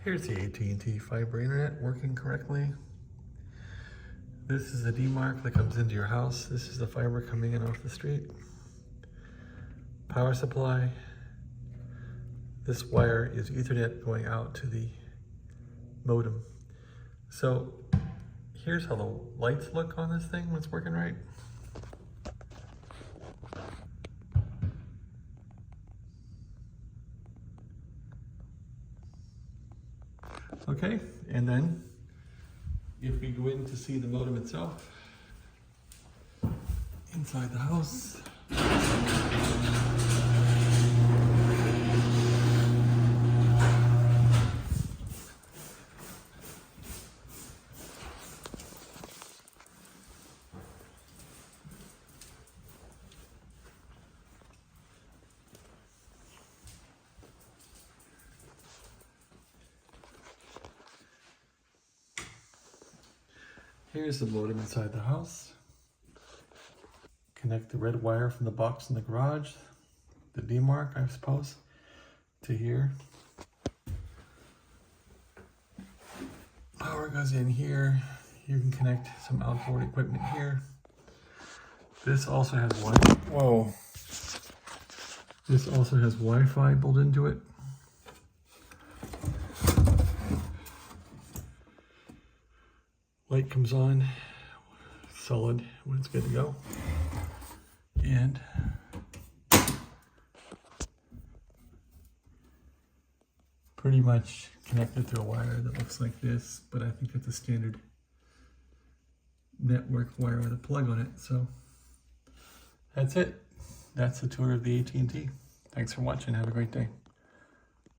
Here's the AT&T fiber internet working correctly. This is the demarc that comes into your house. This is the fiber coming in off the street. Power supply. This wire is Ethernet going out to the modem. So here's how the lights look on this thing when it's working right. Okay, and then if we go in to see the modem itself, inside the house, here's the modem inside the house. Connect the red wire from the box in the garage, the demarc, I suppose, to here. Power goes in here. You can connect some outboard equipment here. This also has This also has Wi-Fi built into it. Light comes on, solid when it's good to go. And pretty much connected through a wire that looks like this, but I think it's a standard network wire with a plug on it. So that's it. That's the tour of the AT&T. Thanks for watching. Have a great day.